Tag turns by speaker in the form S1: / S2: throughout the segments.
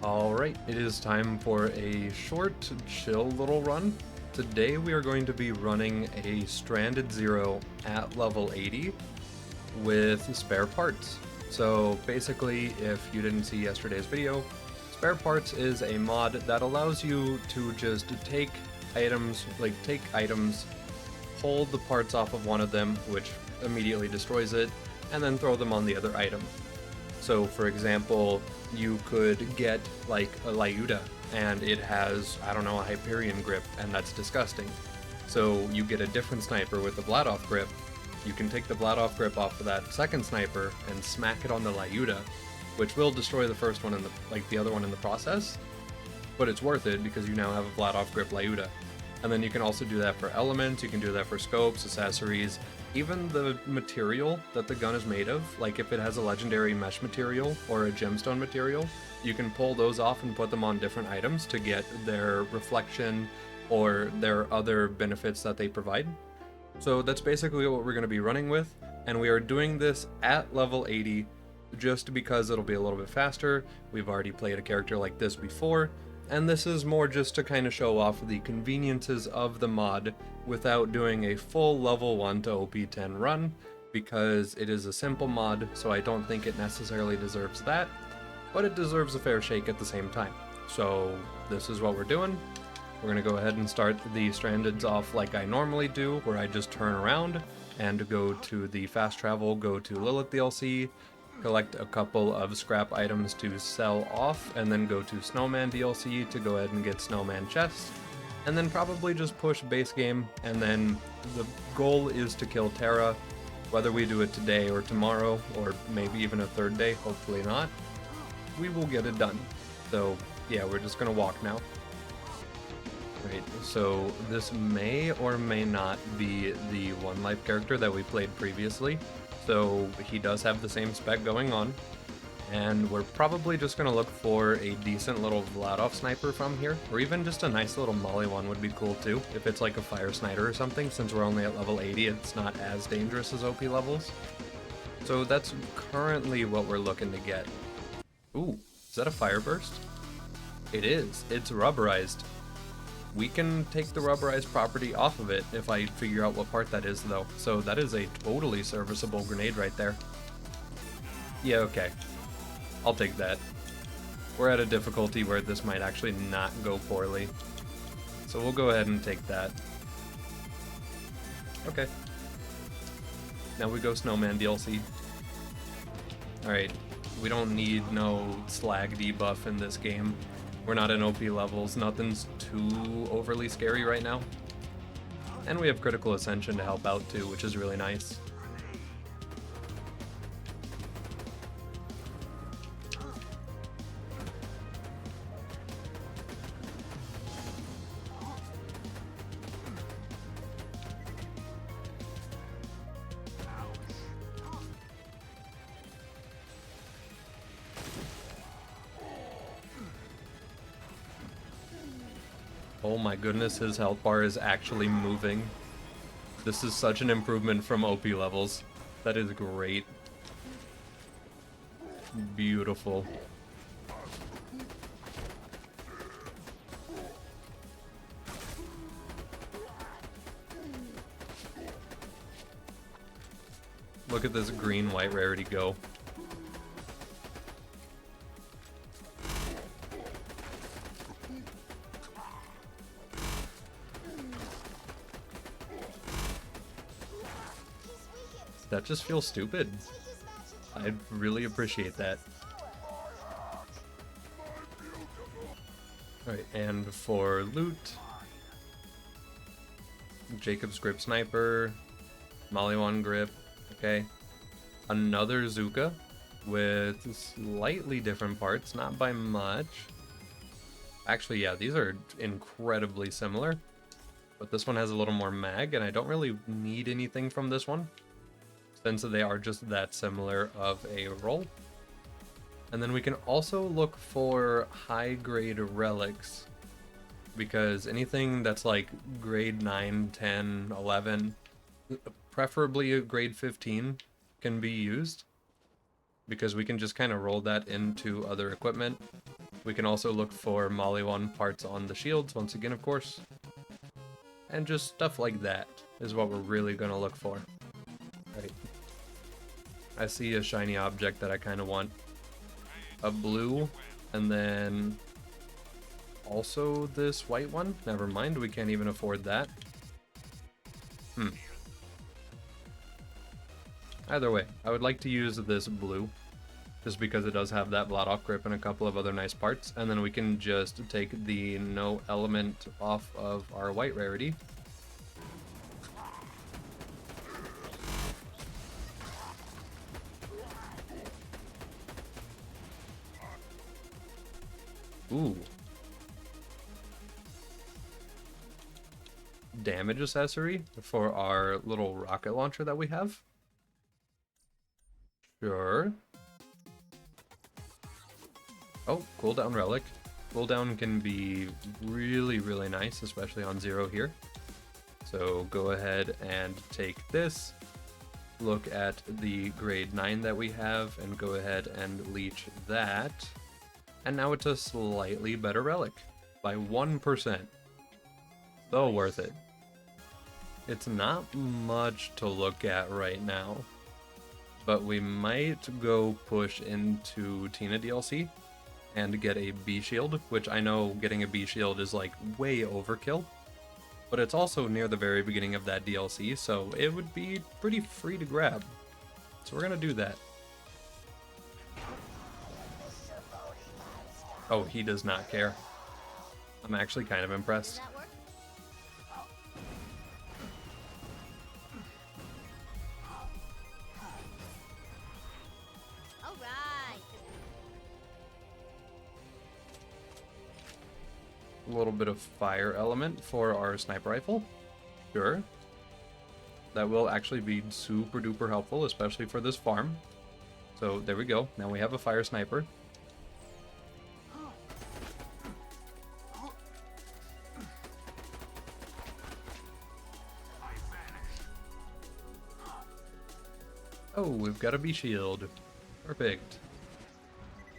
S1: Alright, it is time for a short, chill little run. Today we are going to be running a Stranded Zero at level 80 with spare parts. So basically, if you didn't see yesterday's video, spare parts is a mod that allows you to just take items, pull the parts off of one of them, which immediately destroys it, and then throw them on the other item. So for example, you could get like a Lyuda and it has, I don't know, a Hyperion grip, and that's disgusting. So you get a different sniper with the Vladoff grip. You can take the Vladoff grip off of that second sniper and smack it on the Lyuda, which will destroy the first one in the other one in the process. But it's worth it because you now have a Vladoff grip Lyuda. And then you can also do that for elements, you can do that for scopes, accessories, even the material that the gun is made of, like if it has a legendary mesh material or a gemstone material, you can pull those off and put them on different items to get their reflection or their other benefits that they provide. So that's basically what we're going to be running with, and we are doing this at level 80 just because it'll be a little bit faster. We've already played a character like this before, and this is more just to kind of show off the conveniences of the mod without doing a full level 1 to OP10 run, because it is a simple mod, so I don't think it necessarily deserves that, but it deserves a fair shake at the same time. So this is what we're doing. We're going to go ahead and start the Strandeds off like I normally do, where I just turn around and go to the fast travel, go to Lilith DLC, collect a couple of scrap items to sell off, and then go to Snowman DLC to go ahead and get Snowman chests, and then probably just push base game, and then the goal is to kill Terra, whether we do it today or tomorrow, or maybe even a third day, hopefully not. We will get it done. So yeah, we're just gonna walk now. Right, so this may or may not be the one life character that we played previously. So he does have the same spec going on, and we're probably just going to look for a decent little Vladoff sniper from here, or even just a nice little Molly one would be cool too, if it's like a Fire Sniper or something. Since we're only at level 80, it's not as dangerous as OP levels. So that's currently what we're looking to get. Ooh, is that a Fire Burst? It is. It's rubberized. We can take the rubberized property off of it if I figure out what part that is, though. So that is a totally serviceable grenade right there. Yeah, okay. I'll take that. We're at a difficulty where this might actually not go poorly. So we'll go ahead and take that. Okay. Now we go Snowman DLC. Alright, we don't need no slag debuff in this game. We're not in OP levels, nothing's too overly scary right now. And we have Critical Ascension to help out too, which is really nice. Oh my goodness, his health bar is actually moving. This is such an improvement from OP levels. That is great. Beautiful. Look at this green-white rarity go. That just feels stupid. I really appreciate that. Alright, and for loot, Jacob's Grip Sniper, Maliwan Grip, okay. Another Zuka with slightly different parts, not by much. Actually, yeah, these are incredibly similar, but this one has a little more mag, and I don't really need anything from this one, since they are just that similar of a roll. And then we can also look for high grade relics, because anything that's like grade 9, 10, 11, preferably a grade 15, can be used, because we can just kind of roll that into other equipment. We can also look for Maliwan parts on the shields, once again, of course. And just stuff like that is what we're really going to look for. Right. I see a shiny object that I kind of want. A blue, and then also this white one. Never mind, we can't even afford that. Either way, I would like to use this blue, just because it does have that blot off grip and a couple of other nice parts, and then we can just take the no element off of our white rarity. Ooh. Damage accessory for our little rocket launcher that we have. Sure. Oh, cooldown relic. Cooldown can be really, really nice, especially on 0 here. So go ahead and take this. Look at the grade 9 that we have and go ahead and leech that. And now it's a slightly better relic by 1%. So worth it. It's not much to look at right now, but we might go push into Tina DLC and get a B shield, which I know getting a B shield is like way overkill, but it's also near the very beginning of that DLC, so it would be pretty free to grab. So we're gonna do that. Oh, he does not care. I'm actually kind of impressed. A little bit of fire element for our sniper rifle. Sure. That will actually be super duper helpful, especially for this farm. So there we go. Now we have a fire sniper. Oh, we've got a B shield. Perfect.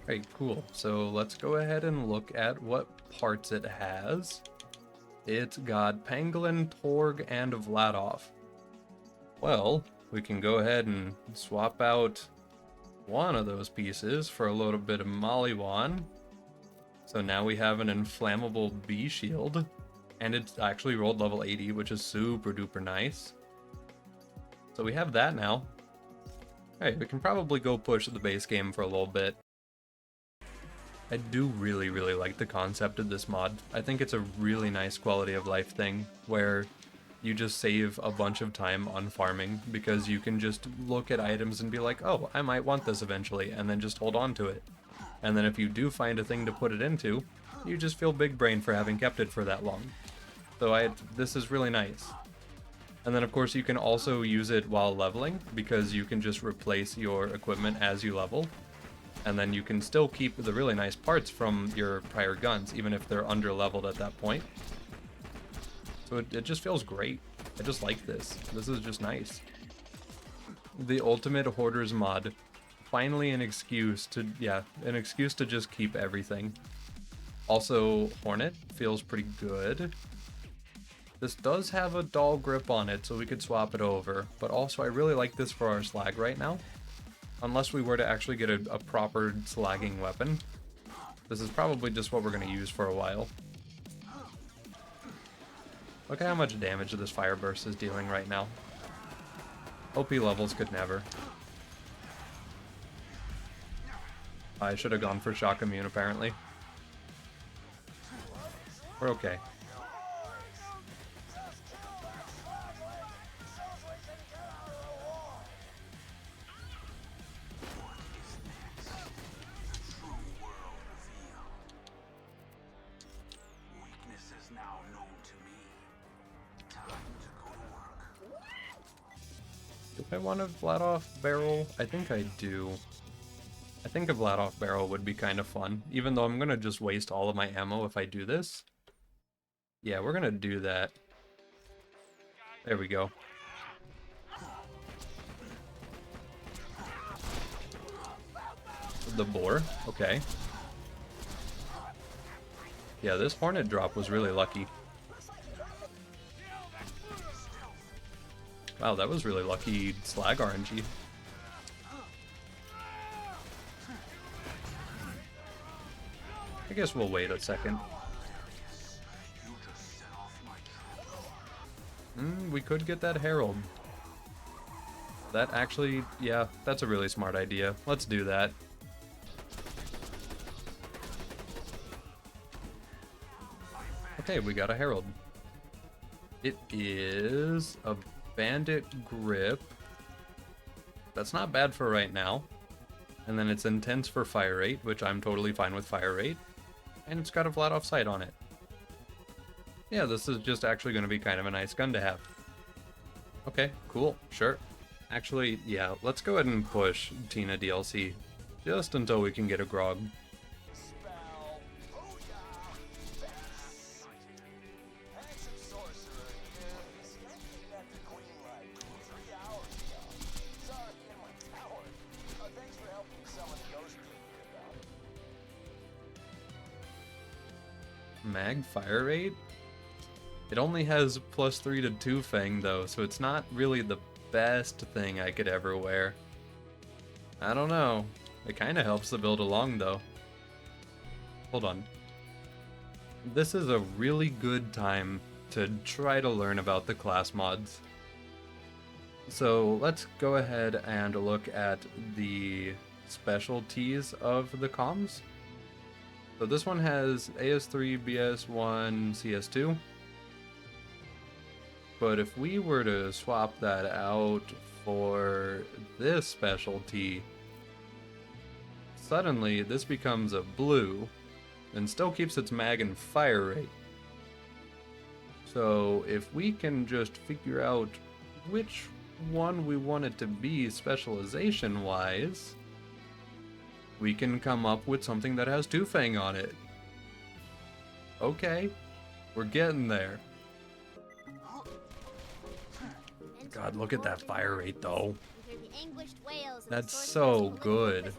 S1: Alright, cool. So let's go ahead and look at what parts it has. It's got Pangolin, Torg, and Vladov. Well, we can go ahead and swap out one of those pieces for a little bit of Maliwan. So now we have an inflammable B shield, and it's actually rolled level 80, which is super duper nice. So we have that now. Alright, we can probably go push the base game for a little bit. I do really, really like the concept of this mod. I think it's a really nice quality of life thing, where you just save a bunch of time on farming, because you can just look at items and be like, oh, I might want this eventually, and then just hold on to it. And then if you do find a thing to put it into, you just feel big brain for having kept it for that long. So this is really nice. And then of course you can also use it while leveling, because you can just replace your equipment as you level. And then you can still keep the really nice parts from your prior guns, even if they're under leveled at that point. So it just feels great. I just like this. This is just nice. The Ultimate Hoarders mod. Finally an excuse to just keep everything. Also, Hornet feels pretty good. This does have a dull grip on it, so we could swap it over. But also, I really like this for our slag right now. Unless we were to actually get a proper slagging weapon. This is probably just what we're going to use for a while. Look at how much damage this fire burst is dealing right now. OP levels could never. I should have gone for shock immune, apparently. We're okay. Do I want a Vladoff barrel? I think I do. I think a Vladoff barrel would be kind of fun, even though I'm going to just waste all of my ammo if I do this. Yeah, we're going to do that. There we go. The boar, okay. Yeah, this Hornet drop was really lucky. Wow, that was really lucky slag RNG. I guess we'll wait a second. We could get that Herald. That actually, yeah, that's a really smart idea. Let's do that. Okay, we got a Herald. It is a Bandit Grip. That's not bad for right now. And then it's Intense for fire rate, which I'm totally fine with fire rate. And it's got a flat off sight on it. Yeah, this is just actually going to be kind of a nice gun to have. Okay, cool, sure. Actually, yeah, let's go ahead and push Tina DLC just until we can get a Grog. Mag fire rate? It only has +3 to 2 Fang though, so it's not really the best thing I could ever wear. I don't know. It kind of helps the build along though. Hold on. This is a really good time to try to learn about the class mods. So let's go ahead and look at the specialties of the comms. So this one has AS3, BS1, CS2. But if we were to swap that out for this specialty, suddenly this becomes a blue and still keeps its mag and fire rate. So if we can just figure out which one we want it to be specialization wise, we can come up with something that has 2 Fang on it. Okay, we're getting there. God, look at that fire rate though. That's so good.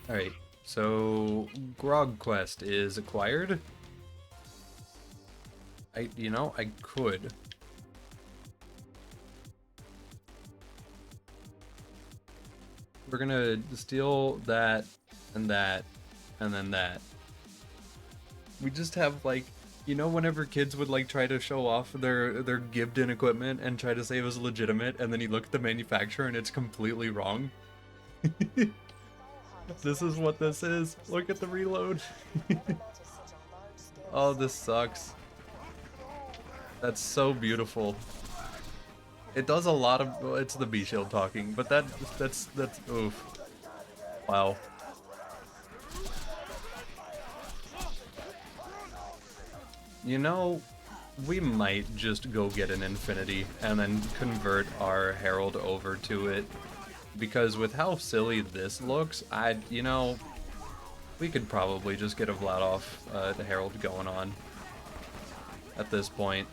S1: Alright, so Grog Quest is acquired. You know, I could. We're gonna steal that, and then that. We just have like, you know, whenever kids would like try to show off their Gibden equipment and try to say it was legitimate, and then you look at the manufacturer and it's completely wrong. This is what this is. Look at the reload. Oh, this sucks. That's so beautiful. It does a lot of, well, it's the B shield talking, but that's oof. Wow. You know, we might just go get an Infinity and then convert our Herald over to it, because with how silly this looks, you know, we could probably just get a Vladoff the Herald going on at this point.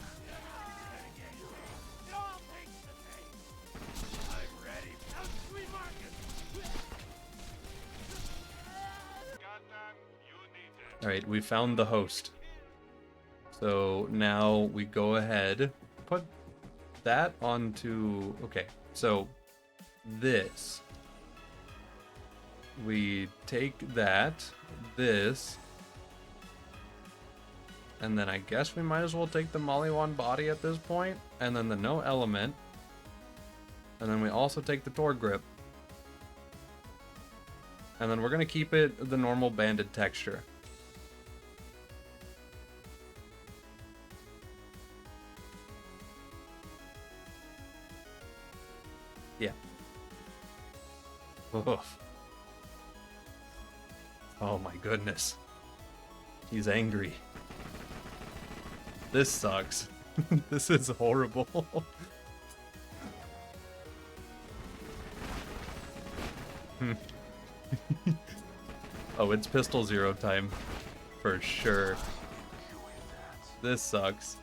S1: Alright, we found the host. So now we go ahead, put that onto, okay, so this, we take that, this, and then I guess we might as well take the Maliwan body at this point, and then the no element, and then we also take the Tor grip, and then we're gonna keep it the normal banded texture. Yeah. Oof. Oh my goodness. He's angry. This sucks. This is horrible. Oh, it's pistol zero time. For sure. This sucks.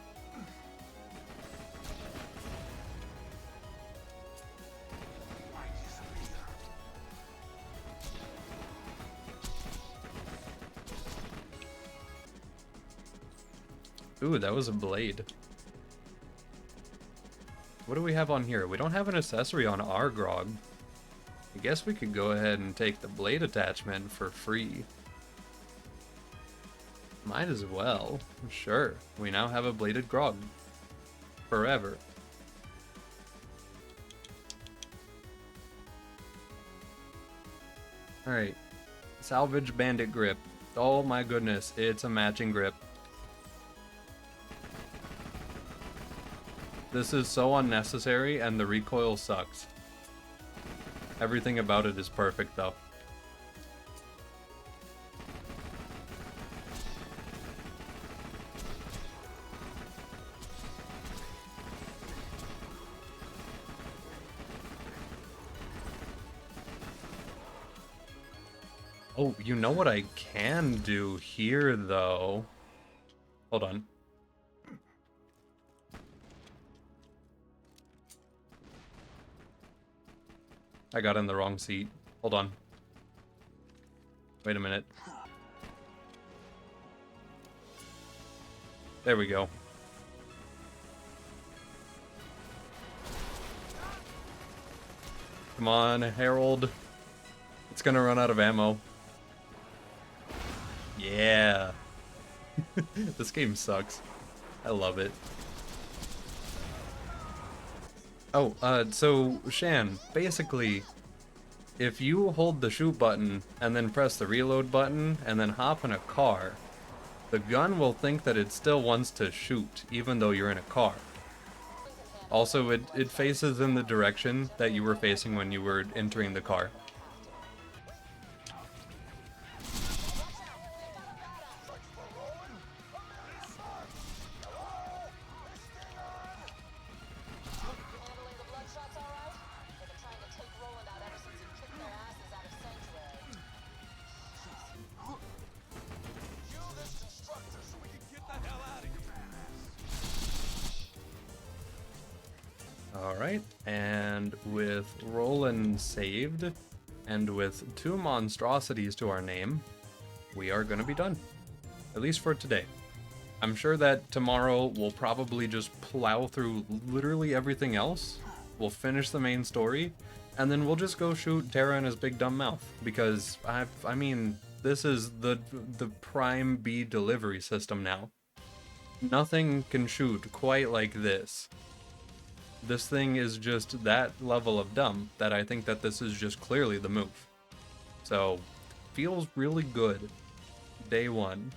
S1: Ooh, that was a blade. What do we have on here? We don't have an accessory on our grog. I guess we could go ahead and take the blade attachment for free. Might as well. Sure, we now have a bladed grog. Forever. Alright. Salvage bandit grip. Oh my goodness, it's a matching grip. This is so unnecessary and the recoil sucks. Everything about it is perfect though. Oh, you know what I can do here though? Hold on. I got in the wrong seat. Hold on. Wait a minute. There we go. Come on, Harold. It's gonna run out of ammo. Yeah. This game sucks. I love it. Oh, so, Shan, basically, if you hold the shoot button and then press the reload button and then hop in a car, the gun will think that it still wants to shoot, even though you're in a car. Also, it faces in the direction that you were facing when you were entering the car. Alright, and with Roland saved, and with 2 monstrosities to our name, we are gonna be done. At least for today. I'm sure that tomorrow we'll probably just plow through literally everything else. We'll finish the main story, and then we'll just go shoot Terra in his big dumb mouth. Because, I mean, this is the prime B delivery system now. Nothing can shoot quite like this. This thing is just that level of dumb that I think that this is just clearly the move. So, feels really good. Day 1.